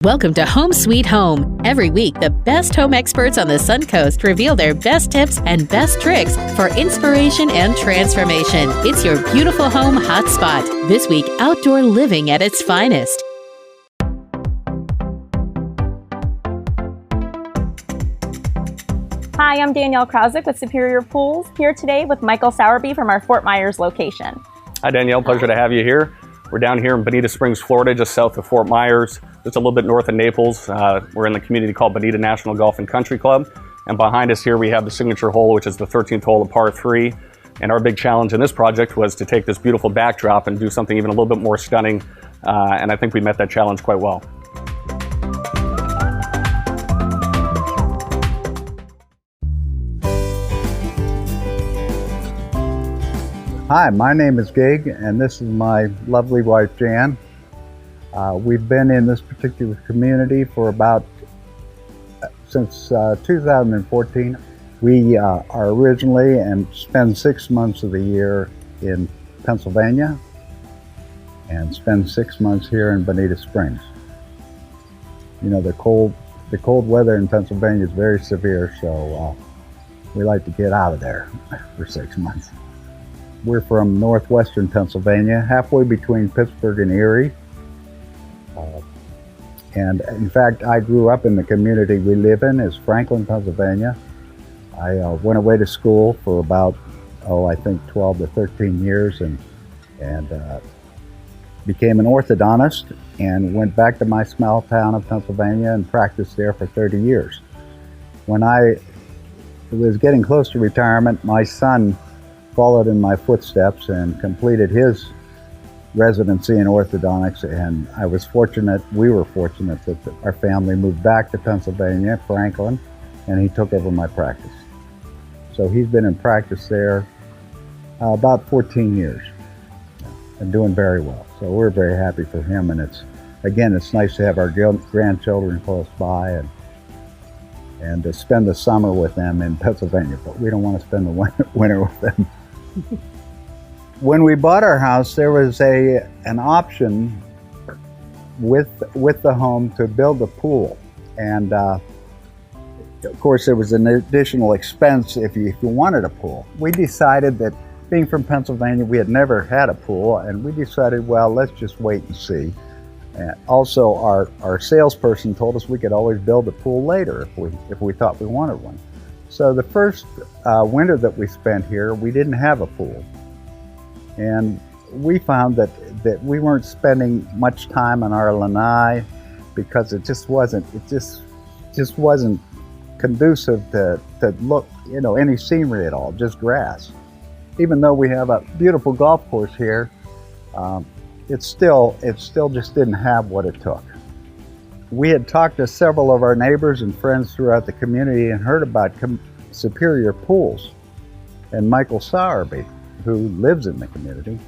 Welcome to Home Sweet Home. Every week, the best home experts on the Suncoast reveal their best tips and best tricks for inspiration and transformation. It's your beautiful home hotspot. This week, outdoor living at its finest. Hi, I'm Danielle Krausick with Superior Pools, here today with Michael Sowerby from our Fort Myers location. Hi Danielle, pleasure to have you here. We're down here in Bonita Springs, Florida, just south of Fort Myers, just a little bit north of Naples. We're in the community called Bonita National Golf and Country Club. And behind us here we have the signature hole, which is the 13th hole of par 3. And our big challenge in this project was to take this beautiful backdrop and do something even a little bit more stunning. And I think we met that challenge quite well. Hi, my name is Gig, and this is my lovely wife, Jan. We've been in this particular community for since 2014. We are originally and spend 6 months of the year in Pennsylvania and spend 6 months here in Bonita Springs. You know, the cold weather in Pennsylvania is very severe, so we like to get out of there for 6 months. We're from northwestern Pennsylvania, halfway between Pittsburgh and Erie. And in fact, I grew up in the community we live in, is Franklin, Pennsylvania. I went away to school for about, I think 12 to 13 years and became an orthodontist and went back to my small town of Pennsylvania and practiced there for 30 years. When I was getting close to retirement, my son followed in my footsteps and completed his residency in orthodontics, and we were fortunate that our family moved back to Pennsylvania, Franklin, and he took over my practice. So he's been in practice there about 14 years and doing very well. So we're very happy for him, and it's nice to have our grandchildren close by and to spend the summer with them in Pennsylvania, but we don't want to spend the winter with them. When we bought our house, there was an option with the home to build a pool, and of course there was an additional expense if you wanted a pool. We decided that, being from Pennsylvania, we had never had a pool, and we decided, well, let's just wait and see. And also, our salesperson told us we could always build a pool later if we thought we wanted one. So the first winter that we spent here, we didn't have a pool. And we found that we weren't spending much time on our lanai because it just wasn't conducive to look, any scenery at all, just grass. Even though we have a beautiful golf course here, it still just didn't have what it took. We had talked to several of our neighbors and friends throughout the community and heard about Superior Pools and Michael Sowerby, who lives in the community.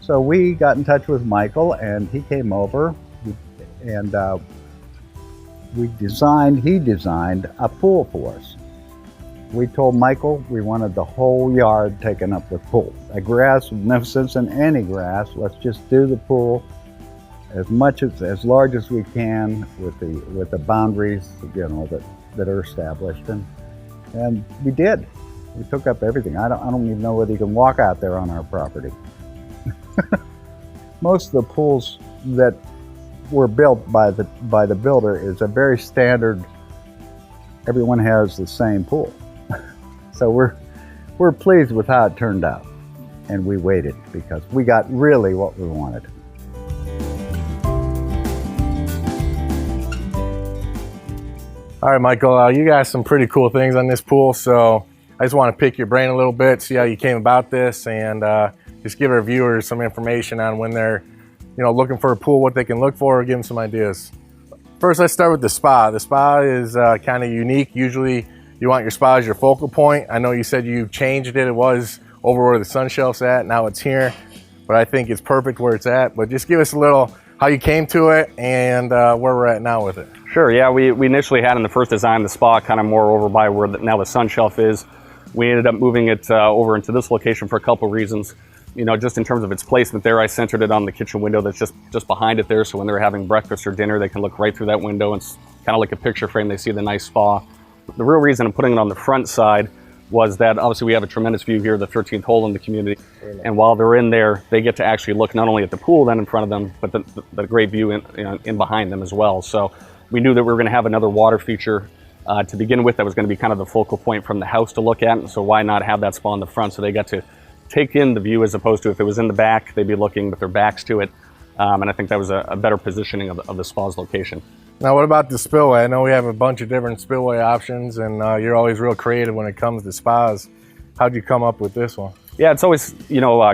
So we got in touch with Michael, and he came over, and he designed a pool for us. We told Michael we wanted the whole yard taken up with pool. A grass, no sense in any grass. Let's just do the pool as large as we can with the boundaries, that are established, and we did. We took up everything. I don't even know whether you can walk out there on our property. Most of the pools that were built by the builder is a very standard. Everyone has the same pool, so we're pleased with how it turned out, and we waited because we got really what we wanted. All right, Michael, you got some pretty cool things on this pool, so I just want to pick your brain a little bit, see how you came about this, and just give our viewers some information on when they're, looking for a pool, what they can look for, or give them some ideas. First, let's start with the spa. The spa is kind of unique. Usually, you want your spa as your focal point. I know you said you changed it. It was over where the sun shelf's at. Now it's here, but I think it's perfect where it's at. But just give us a little how you came to it and where we're at now with it. Sure, yeah, we initially had in the first design the spa kind of more over by where now the sun shelf is. We ended up moving it over into this location for a couple reasons. You know, just in terms of its placement there, I centered it on the kitchen window that's just behind it there. So when they're having breakfast or dinner, they can look right through that window. And it's kind of like a picture frame. They see the nice spa. The real reason I'm putting it on the front side was that obviously we have a tremendous view here, the 13th hole in the community. And while they're in there, they get to actually look not only at the pool then in front of them, but the great view in behind them as well. So we knew that we were going to have another water feature to begin with that was going to be kind of the focal point from the house to look at. So why not have that spa in the front so they got to take in the view, as opposed to if it was in the back, they'd be looking with their backs to it. And I think that was a better positioning of the spa's location. Now, what about the spillway? I know we have a bunch of different spillway options, and you're always real creative when it comes to spas. How'd you come up with this one? Yeah, it's always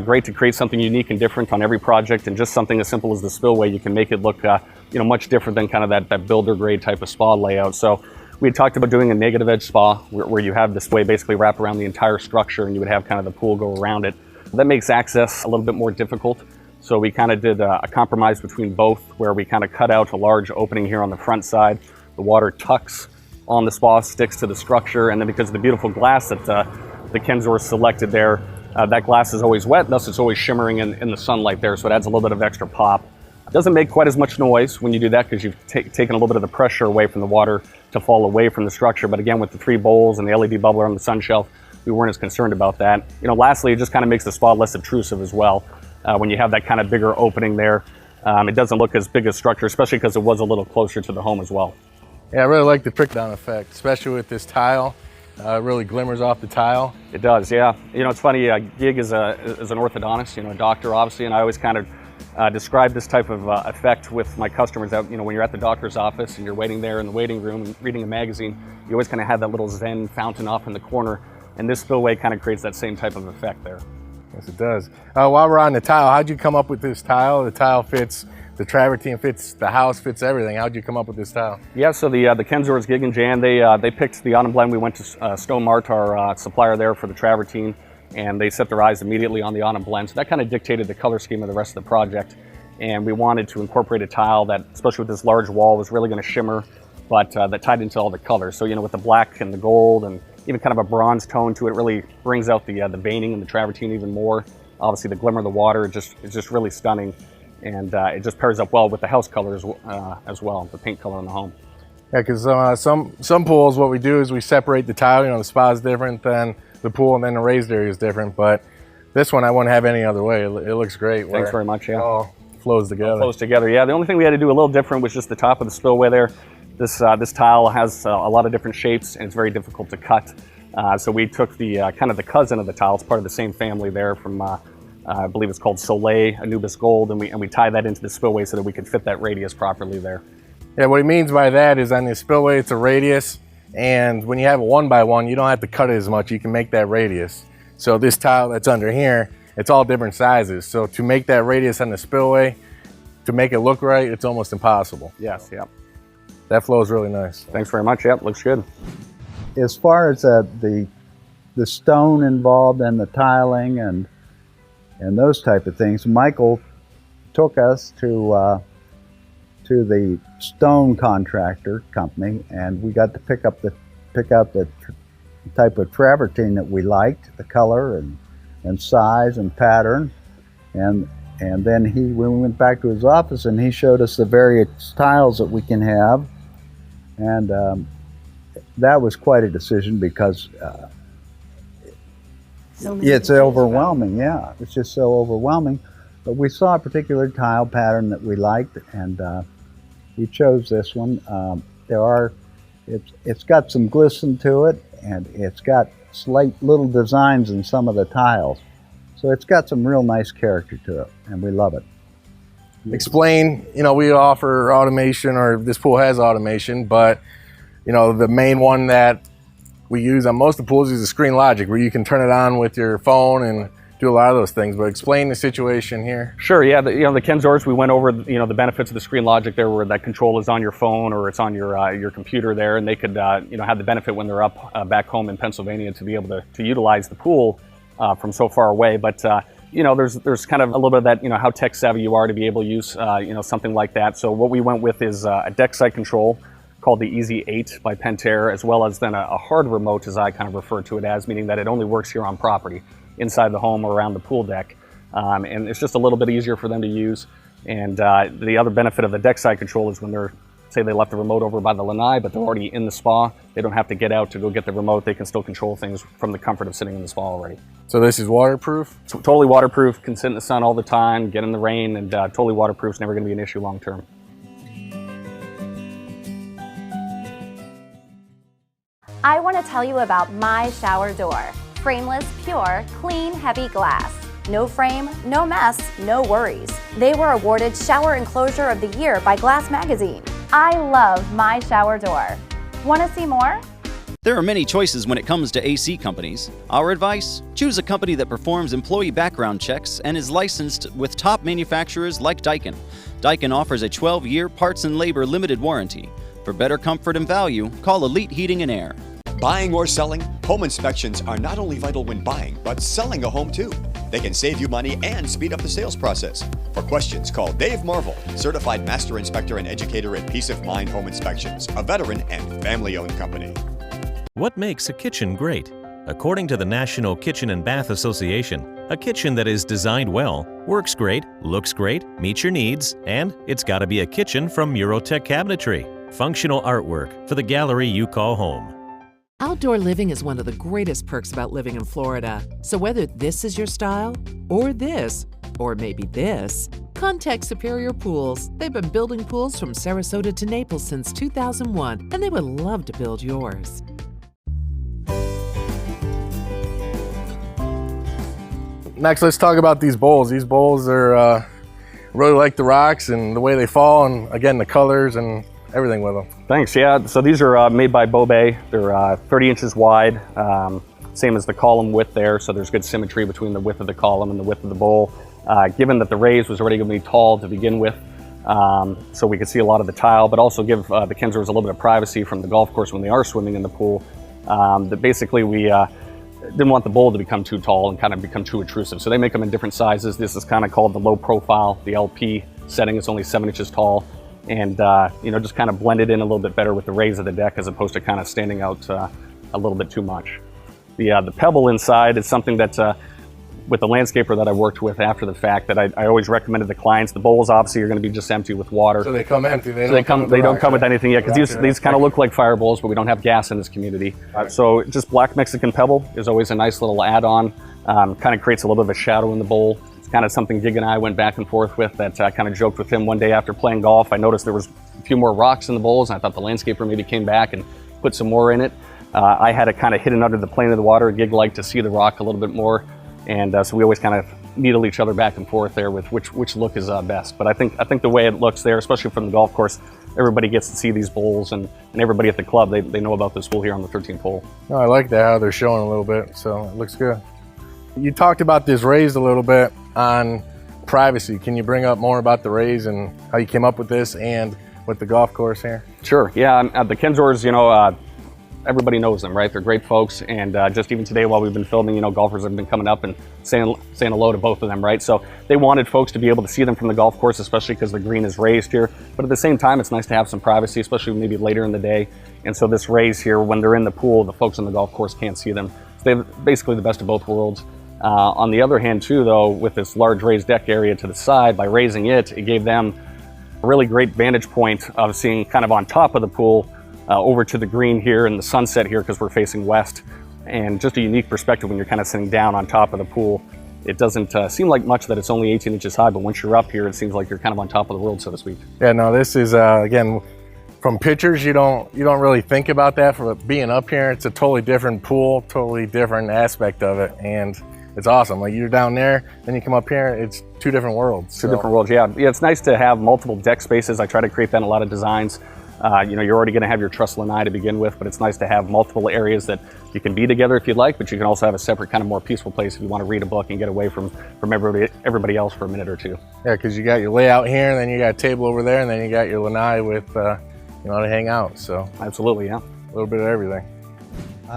great to create something unique and different on every project, and just something as simple as the spillway, you can make it look much different than kind of that builder grade type of spa layout. So we had talked about doing a negative edge spa where you have this way basically wrap around the entire structure, and you would have kind of the pool go around it. That makes access a little bit more difficult. So we kind of did a compromise between both, where we kind of cut out a large opening here on the front side. The water tucks on the spa, sticks to the structure, and then because of the beautiful glass that the Kendzior selected there, that glass is always wet, thus it's always shimmering in the sunlight there, so it adds a little bit of extra pop. It doesn't make quite as much noise when you do that because you've taken a little bit of the pressure away from the water to fall away from the structure, but again, with the 3 bowls and the LED bubbler on the sun shelf, we weren't as concerned about that. Lastly, it just kind of makes the spa less obtrusive as well. When you have that kind of bigger opening there, it doesn't look as big a structure, especially because it was a little closer to the home as well. Yeah, I really like the trick down effect, especially with this tile. It really glimmers off the tile. It does, yeah. It's funny, Gig is an orthodontist, a doctor obviously, and I always kind of describe this type of effect with my customers that, when you're at the doctor's office and you're waiting there in the waiting room and reading a magazine, you always kind of have that little zen fountain off in the corner, and this spillway kind of creates that same type of effect there. Yes, it does. While we're on the tile, how'd you come up with this tile? The tile fits the travertine, fits the house, fits everything. How'd you come up with this tile? Yeah, so the Kendzior's Gig and Jan, they picked the autumn blend. We went to Stone Mart, our supplier there for the travertine, and they set their eyes immediately on the autumn blend. So that kind of dictated the color scheme of the rest of the project. And we wanted to incorporate a tile that, especially with this large wall, was really going to shimmer, but that tied into all the colors. So, with the black and the gold and even kind of a bronze tone to it, really brings out the veining and the travertine even more. Obviously, the glimmer of the water is just really stunning, and it just pairs up well with the house colors as well, the paint color in the home. Yeah, because some pools, what we do is we separate the tile. The spa is different than the pool, and then the raised area is different. But this one, I wouldn't have any other way. It looks great. Thanks very much. Yeah, it all flows together. Flows together. Yeah. The only thing we had to do a little different was just the top of the spillway there. This tile has a lot of different shapes, and it's very difficult to cut. So we took the kind of the cousin of the tile. It's part of the same family there from I believe it's called Soleil Anubis Gold, and we tie that into the spillway so that we could fit that radius properly there. Yeah, what he means by that is on the spillway it's a radius, and when you have a 1x1, you don't have to cut it as much. You can make that radius. So this tile that's under here, it's all different sizes. So to make that radius on the spillway, to make it look right, it's almost impossible. Yes, yeah. That flows really nice. Thanks very much. Yep, looks good. As far as the stone involved and the tiling and those type of things, Michael took us to the stone contractor company, and we got to pick out the type of travertine that we liked, the color and size and pattern, and then we went back to his office and he showed us the various tiles that we can have, and that was quite a decision because it's overwhelming. Yeah, it's just so overwhelming. But we saw a particular tile pattern that we liked, and we chose this one. It's got some glisten to it, and it's got slight little designs in some of the tiles. So it's got some real nice character to it, and we love it. Explain, we offer automation, or this pool has automation, but the main one that we use on most of the pools is the Screen Logic, where you can turn it on with your phone and do a lot of those things. But explain the situation here. Sure. Yeah. The Kendziors, we went over the benefits of the Screen Logic there, where that control is on your phone or it's on your computer there, and they could have the benefit when they're up back home in Pennsylvania to be able to utilize the pool from so far away. But there's kind of a little bit of that, how tech savvy you are to be able to use something like that. So what we went with is a deck side control called the Easy 8 by Pentair, as well as then a hard remote, as I kind of refer to it as, meaning that it only works here on property, inside the home or around the pool deck. and it's just a little bit easier for them to use. And the other benefit of the deck side control is when they're, say they left the remote over by the lanai, but they're already in the spa, they don't have to get out to go get the remote. They can still control things from the comfort of sitting in the spa already. So this is waterproof? So totally waterproof, can sit in the sun all the time, get in the rain, and totally waterproof. It's never going to be an issue long term. I want to tell you about my shower door. Frameless, pure, clean, heavy glass. No frame, no mess, no worries. They were awarded Shower Enclosure of the Year by Glass Magazine. I love my shower door. Want to see more? There are many choices when it comes to AC companies. Our advice? Choose a company that performs employee background checks and is licensed with top manufacturers like Daikin. Daikin offers a 12-year parts and labor limited warranty. For better comfort and value, call Elite Heating and Air. Buying or selling, home inspections are not only vital when buying, but selling a home too. They can save you money and speed up the sales process. For questions, call Dave Marvel, Certified Master Inspector and Educator at Peace of Mind Home Inspections, a veteran and family-owned company. What makes a kitchen great? According to the National Kitchen and Bath Association, a kitchen that is designed well, works great, looks great, meets your needs, and it's got to be a kitchen from Eurotech Cabinetry. Functional artwork for the gallery you call home. Outdoor living is one of the greatest perks about living in Florida. So whether this is your style, or this, or maybe this, contact Superior Pools. They've been building pools from Sarasota to Naples since 2001, and they would love to build yours. Next, let's talk about these bowls. These bowls are really like the rocks and the way they fall, and again, the colors and everything with them. Thanks. Yeah, so these are made by Bobet. They're 30 inches wide, same as the column width there, so there's good symmetry between the width of the column and the width of the bowl. Given that the raise was already going to be tall to begin with, so we could see a lot of the tile, but also give the Kendziors a little bit of privacy from the golf course when they are swimming in the pool. That basically we didn't want the bowl to become too tall and kind of become too intrusive. So they make them in different sizes. This is kind of called the low profile, the LP setting. It's only 7 inches tall. And you know, just kind of blend it in a little bit better with the raise of the deck as opposed to kind of standing out a little bit too much. The pebble inside is something that with the landscaper that I worked with after the fact that I always recommended the clients. The bowls obviously are going to be just empty with water. So they come empty. They don't come with anything yet, because these kind of look like fire bowls, but we don't have gas in this community. So just black Mexican pebble is always a nice little add-on. Kind of creates a little bit of a shadow in the bowl. Kind of something Gig and I went back and forth with, that I kind of joked with him one day after playing golf. I noticed there was a few more rocks in the bowls, and I thought the landscaper maybe came back and put some more in it. I had it kind of hidden under the plane of the water. Gig liked to see the rock a little bit more, and so we always kind of needle each other back and forth there with which look is best. But I think the way it looks there, especially from the golf course, everybody gets to see these bowls, and everybody at the club, they know about this bowl here on the 13th hole. No, I like that, how they're showing a little bit, so it looks good. You talked about this raised a little bit on privacy. Can you bring up more about the raise and how you came up with this and with the golf course here? Sure, yeah, the Kendziors, you know, everybody knows them, right? They're great folks, and just even today while we've been filming, you know, golfers have been coming up and saying hello to both of them, right? So they wanted folks to be able to see them from the golf course, especially because the green is raised here. But at the same time, it's nice to have some privacy, especially maybe later in the day. And so this raise here, when they're in the pool, the folks on the golf course can't see them. So they have basically the best of both worlds. On the other hand too, though, with this large raised deck area to the side, by raising it, it gave them a really great vantage point of seeing kind of on top of the pool over to the green here and the sunset here, because we're facing west, and just a unique perspective when you're kind of sitting down on top of the pool. It doesn't seem like much that it's only 18 inches high, but once you're up here, it seems like you're kind of on top of the world, so to speak. Yeah, no, this is, again, from pictures, you don't really think about that. For being up here, it's a totally different pool, totally different aspect of it, and it's awesome. Like, you're down there, then you come up here, it's two different worlds. Two different worlds, yeah. Yeah, it's nice to have multiple deck spaces. I try to create that in a lot of designs. You know, you're already going to have your truss lanai to begin with, but it's nice to have multiple areas that you can be together if you'd like, but you can also have a separate kind of more peaceful place if you want to read a book and get away from everybody else for a minute or two. Yeah, because you got your layout here, and then you got a table over there, and then you got your lanai with, you know, to hang out. So absolutely, yeah. A little bit of everything.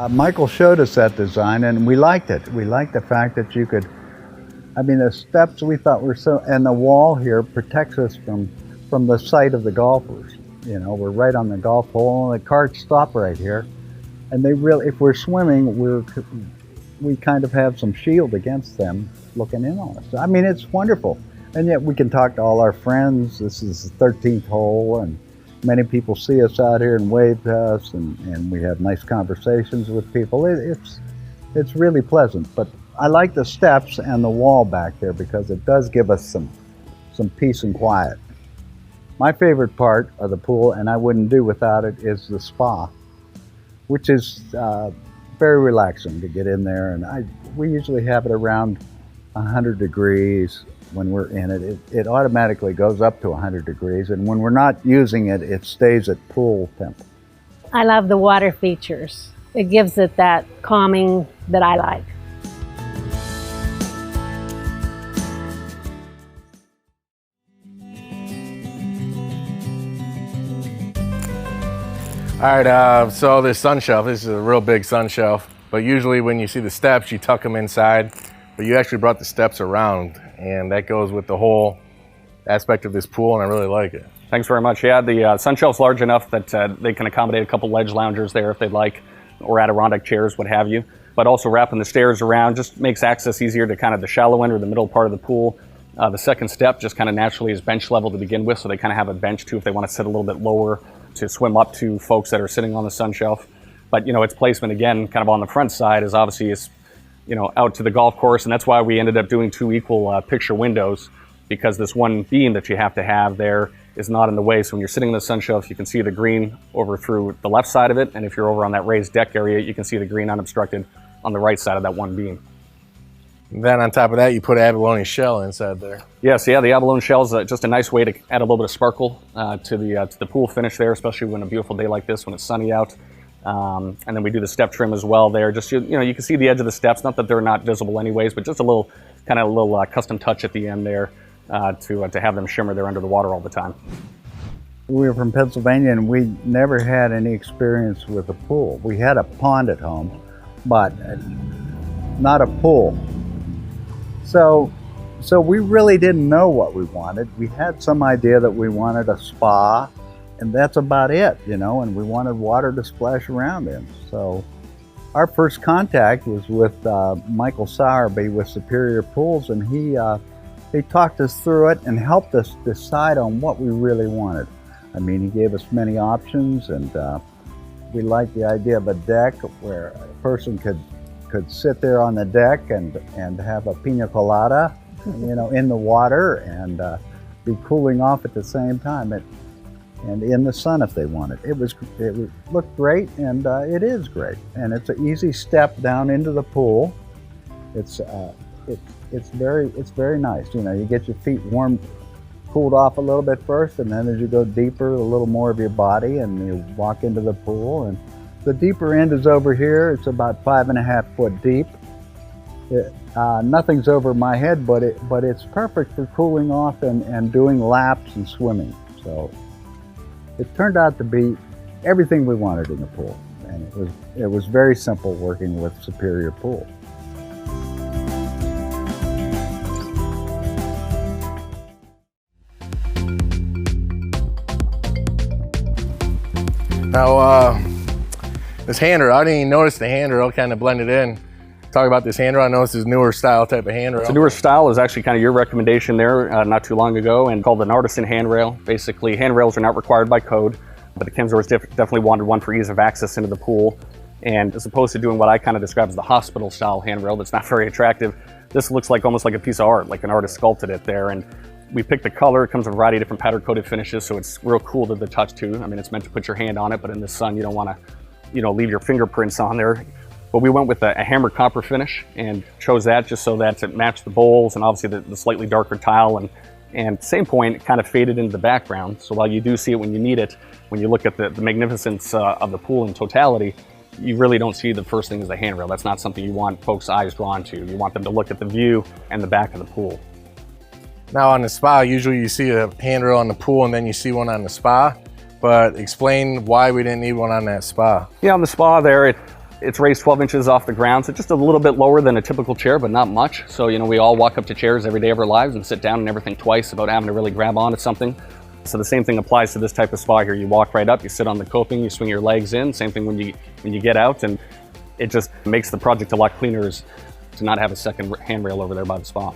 Michael showed us that design, and we liked it. We liked the fact that you could, I mean, the steps we thought were so, and the wall here protects us from the sight of the golfers. You know, we're right on the golf hole, and the carts stop right here. And they really, if we're swimming, we kind of have some shield against them looking in on us. I mean, it's wonderful. And yet we can talk to all our friends. This is the 13th hole, and many people see us out here and wave to us, and we have nice conversations with people. It's really pleasant. But I like the steps and the wall back there because it does give us some peace and quiet. My favorite part of the pool, and I wouldn't do without it, is the spa, which is very relaxing to get in there. And we usually have it around 100 degrees. When we're in it, it automatically goes up to 100 degrees, and when we're not using it, it stays at pool temp. I love the water features. It gives it that calming that I like. All right, so this sun shelf, this is a real big sun shelf, but usually when you see the steps, you tuck them inside, but you actually brought the steps around, and that goes with the whole aspect of this pool, and I really like it. Thanks very much. Yeah, the sun shelf's large enough that they can accommodate a couple ledge loungers there if they'd like, or Adirondack chairs, what have you. But also wrapping the stairs around just makes access easier to kind of the shallow end or the middle part of the pool. The second step just kind of naturally is bench level to begin with, so they kind of have a bench too if they want to sit a little bit lower to swim up to folks that are sitting on the sun shelf. But you know, its placement again, kind of on the front side, is obviously out to the golf course, and that's why we ended up doing two equal picture windows, because this one beam that you have to have there is not in the way. So when you're sitting on the sun shelf, you can see the green over through the left side of it, and if you're over on that raised deck area, you can see the green unobstructed on the right side of that one beam. And then on top of that, you put abalone shell inside there. Yes, yeah, the abalone shell is just a nice way to add a little bit of sparkle to the pool finish there, especially when a beautiful day like this when it's sunny out. And then we do the step trim as well there. Just, you can see the edge of the steps, not that they're not visible anyways, but just a little custom touch at the end there to have them shimmer there under the water all the time. We were from Pennsylvania, and we never had any experience with a pool. We had a pond at home, but not a pool. So we really didn't know what we wanted. We had some idea that we wanted a spa, and that's about it, and we wanted water to splash around in. So our first contact was with Michael Sowerby with Superior Pools, and he talked us through it and helped us decide on what we really wanted. I mean, he gave us many options, and we liked the idea of a deck where a person could sit there on the deck and have a pina colada, in the water, and be cooling off at the same time, and in the sun if they wanted. It looked great, and it is great, and it's an easy step down into the pool. It's very nice. You get your feet warmed, cooled off a little bit first, and then as you go deeper, a little more of your body, and you walk into the pool. And the deeper end is over here. It's about 5.5 foot deep. Nothing's over my head, but it's perfect for cooling off and doing laps and swimming. So it turned out to be everything we wanted in the pool, and it was very simple working with Superior Pool. Now, this handrail, I didn't even notice the handrail kind of blended in. Talk about this handrail. I know this is newer style type of handrail. It's a newer style. Is actually kind of your recommendation there not too long ago, and called an artisan handrail. Basically, handrails are not required by code, but the Kendziors definitely wanted one for ease of access into the pool. And as opposed to doing what I kind of describe as the hospital style handrail that's not very attractive, this looks like almost like a piece of art, like an artist sculpted it there. And we picked the color. It comes in a variety of different powder coated finishes, so it's real cool to the touch too. I mean, it's meant to put your hand on it, but in the sun, you don't want to, leave your fingerprints on there. But we went with a hammered copper finish and chose that just so that it matched the bowls and obviously the slightly darker tile. And same point, it kind of faded into the background. So while you do see it when you need it, when you look at the magnificence of the pool in totality, you really don't see the first thing as the handrail. That's not something you want folks' eyes drawn to. You want them to look at the view and the back of the pool. Now on the spa, usually you see a handrail on the pool and then you see one on the spa, but explain why we didn't need one on that spa. Yeah, on the spa there, it's raised 12 inches off the ground, so just a little bit lower than a typical chair, but not much. So, we all walk up to chairs every day of our lives and sit down and never think twice about having to really grab onto something. So the same thing applies to this type of spa here. You walk right up, you sit on the coping, you swing your legs in. Same thing when you get out, and it just makes the project a lot cleaner to not have a second handrail over there by the spa.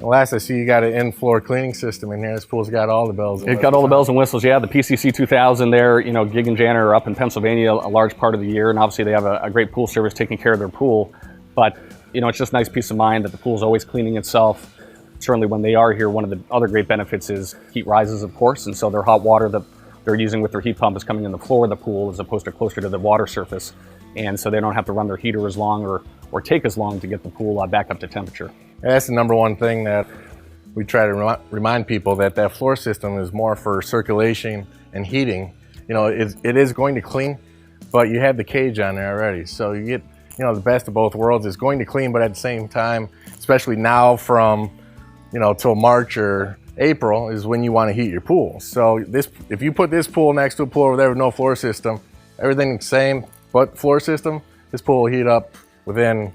Last I see, you got an in-floor cleaning system in here. This pool's got all the bells and whistles. It's got all the bells and whistles, yeah. The PCC 2000 there, you know, Gig and Jan are up in Pennsylvania a large part of the year, and obviously they have a great pool service taking care of their pool. But, you know, it's just nice peace of mind that the pool's always cleaning itself. Certainly when they are here, one of the other great benefits is heat rises, of course, and so their hot water that they're using with their heat pump is coming in the floor of the pool as opposed to closer to the water surface. And so they don't have to run their heater as long or take as long to get the pool back up to temperature. And that's the number one thing that we try to remind people, that floor system is more for circulation and heating. You know, it is going to clean, but you have the cage on there already. So you get, you know, the best of both worlds. It's going to clean, but at the same time, especially now from, you know, till March or April is when you want to heat your pool. So if you put this pool next to a pool over there with no floor system, everything's the same but floor system, this pool will heat up within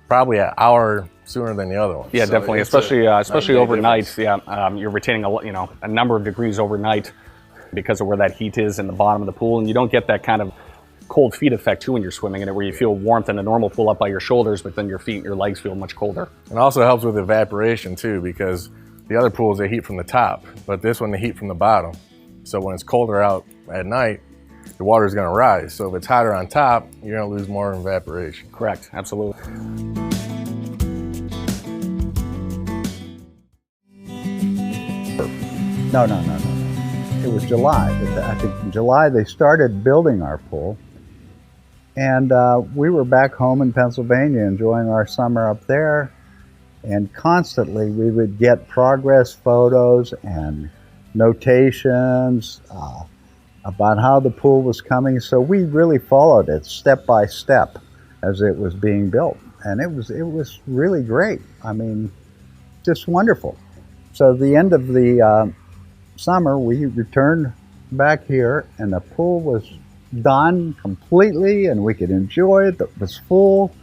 probably an hour sooner than the other one. Yeah, so definitely, especially overnight. Yeah, you're retaining a number of degrees overnight because of where that heat is in the bottom of the pool, and you don't get that kind of cold feet effect too when you're swimming in it, where you feel warmth in a normal pool up by your shoulders, but then your feet and your legs feel much colder. It also helps with evaporation too, because the other pools, they heat from the top, but this one, they heat from the bottom. So when it's colder out at night, the water is going to rise. So if it's hotter on top, you're going to lose more evaporation. Correct, absolutely. No. It was July. I think in July they started building our pool. And we were back home in Pennsylvania enjoying our summer up there. And constantly we would get progress photos and notations about how the pool was coming. So we really followed it step by step as it was being built. And it was really great. I mean, just wonderful. So the end of the summer, we returned back here and the pool was done completely and we could enjoy it. It was full.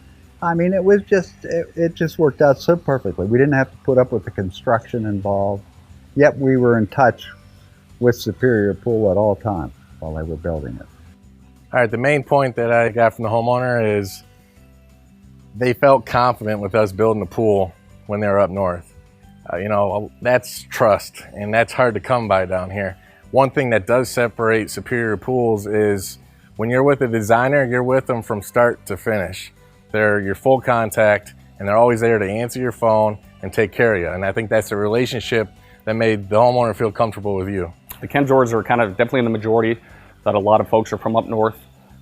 I mean, it just worked out so perfectly. We didn't have to put up with the construction involved, yet we were in touch with Superior Pool at all times while they were building it. All right, the main point that I got from the homeowner is they felt confident with us building the pool when they were up north. You know, that's trust, and that's hard to come by down here. One thing that does separate Superior Pools is when you're with a designer, you're with them from start to finish. They're your full contact, and they're always there to answer your phone and take care of you. And I think that's a relationship that made the homeowner feel comfortable with you. The Kendziors are kind of definitely in the majority, that a lot of folks are from up north.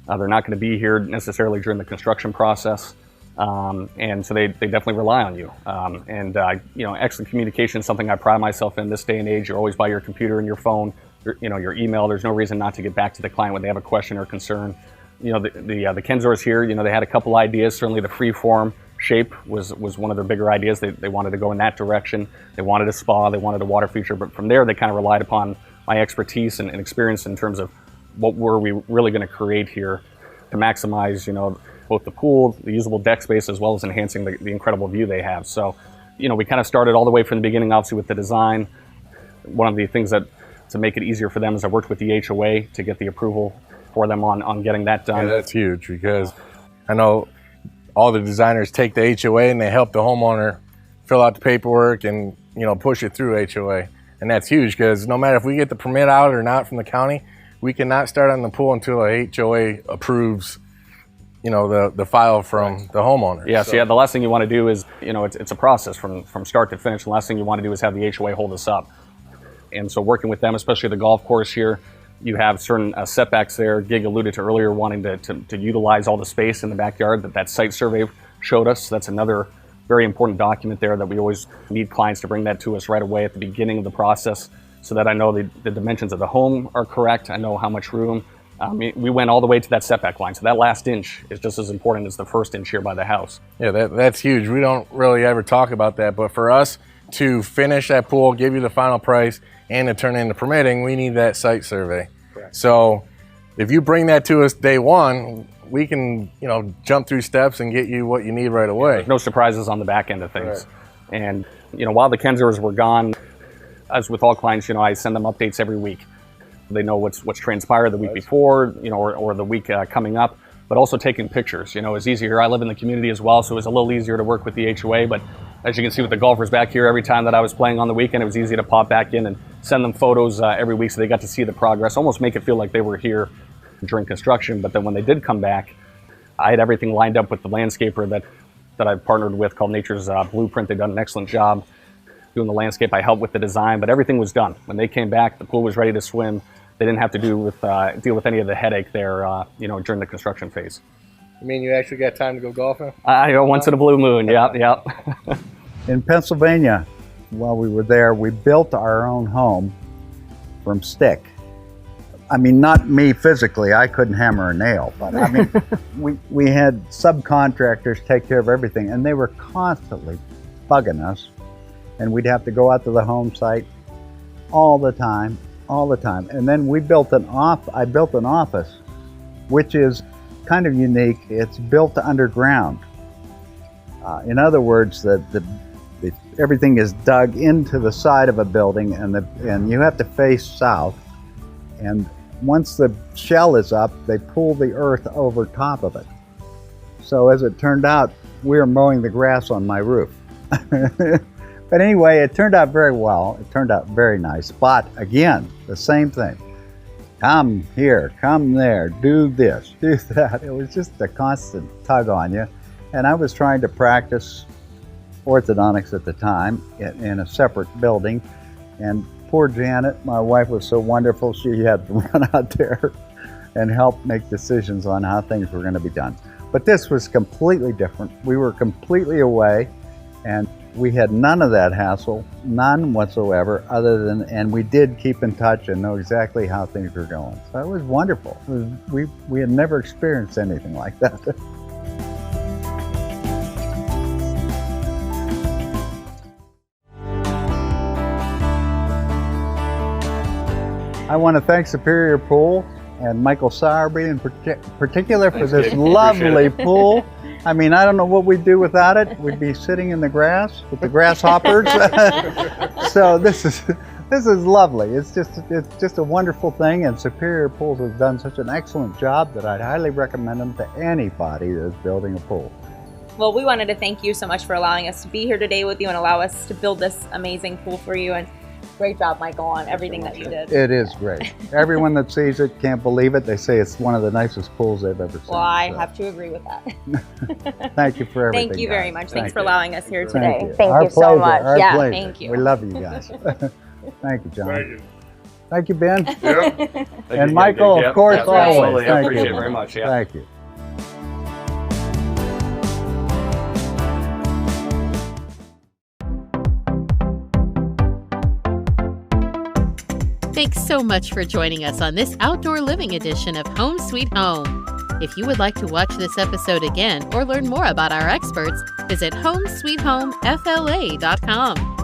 They're not going to be here necessarily during the construction process. And so they definitely rely on you. You know, excellent communication is something I pride myself in this day and age. You're always by your computer and your phone, your email. There's no reason not to get back to the client when they have a question or concern. You know, the Kendziors here, you know, they had a couple ideas. Certainly the free form shape was one of their bigger ideas. They wanted to go in that direction. They wanted a spa, they wanted a water feature, but from there they kind of relied upon my expertise and experience in terms of what were we really going to create here to maximize, you know, both the pool, the usable deck space, as well as enhancing the incredible view they have. So, you know, we kind of started all the way from the beginning, obviously, with the design. One of the things that, to make it easier for them, is I worked with the HOA to get the approval for them on getting that done. Yeah, that's huge, because I know all the designers take the HOA and they help the homeowner fill out the paperwork and, you know, push it through HOA. And that's huge, because no matter if we get the permit out or not from the county, we cannot start on the pool until a HOA approves, you know, the file from the homeowner. Yeah, so yeah, the last thing you want to do is, you know, it's a process from start to finish. The last thing you want to do is have the HOA hold us up. And so working with them, especially the golf course here, you have certain setbacks there. Gig alluded to earlier wanting to utilize all the space in the backyard that site survey showed us. So that's another very important document there that we always need clients to bring that to us right away at the beginning of the process, so that I know the dimensions of the home are correct. I know how much room. We went all the way to that setback line, so that last inch is just as important as the first inch here by the house. Yeah, that's huge. We don't really ever talk about that, but for us to finish that pool, give you the final price, and to turn into permitting, we need that site survey. Correct. So if you bring that to us day one, we can, you know, jump through steps and get you what you need right away. There's no surprises on the back end of things. Right. And, you know, while the Kendziors were gone, as with all clients, you know, I send them updates every week. They know what's transpired the week before, you know, or the week coming up. but also taking pictures. You know, it's easier. I live in the community as well, so it was a little easier to work with the HOA, but as you can see with the golfers back here, every time that I was playing on the weekend, it was easy to pop back in and send them photos every week so they got to see the progress, almost make it feel like they were here during construction. But then when they did come back, I had everything lined up with the landscaper that I've partnered with called Nature's Blueprint. They've done an excellent job doing the landscape. I helped with the design, but everything was done. When they came back, the pool was ready to swim. They didn't have to deal with any of the headache there, you know, during the construction phase. You mean you actually got time to go golfing? I go once in a blue moon, yeah. In Pennsylvania, while we were there, we built our own home from stick. I mean, not me physically, I couldn't hammer a nail, but I mean, we had subcontractors take care of everything, and they were constantly bugging us, and we'd have to go out to the home site all the time. And then I built an office, which is kind of unique. It's built underground. In other words, everything is dug into the side of a building, and you have to face south. And once the shell is up, they pull the earth over top of it. So as it turned out, we were mowing the grass on my roof. But anyway, it turned out very well. It turned out very nice. But again, the same thing. Come here, come there, do this, do that. It was just a constant tug on you. And I was trying to practice orthodontics at the time in a separate building. And poor Janet, my wife, was so wonderful. She had to run out there and help make decisions on how things were going to be done. But this was completely different. We were completely away, and we had none of that hassle, none whatsoever, and we did keep in touch and know exactly how things were going. So it was wonderful. We had never experienced anything like that. I want to thank Superior Pool and Michael Sowerby in particular for this lovely pool. I mean, I don't know what we'd do without it. We'd be sitting in the grass with the grasshoppers. So this is lovely. It's just a wonderful thing, and Superior Pools has done such an excellent job that I'd highly recommend them to anybody that's building a pool. Well, we wanted to thank you so much for allowing us to be here today with you and allow us to build this amazing pool for you. And great job, Michael, on everything that you did. It is great. Everyone that sees it can't believe it. They say it's one of the nicest pools they've ever seen. Well, I have to agree with that. Thank you for everything. Thank you very much. Thanks for you. allowing us here today. Thank you so much. Our Yeah, pleasure. thank you. We love you guys. Thank you, John. Thank you. Thank you, Ben. Yep. And Michael, of course, always. Absolutely. I Thank appreciate you. it very much. Yeah. Thank you. Thanks so much for joining us on this outdoor living edition of Home Sweet Home. If you would like to watch this episode again or learn more about our experts, visit homesweethomefla.com.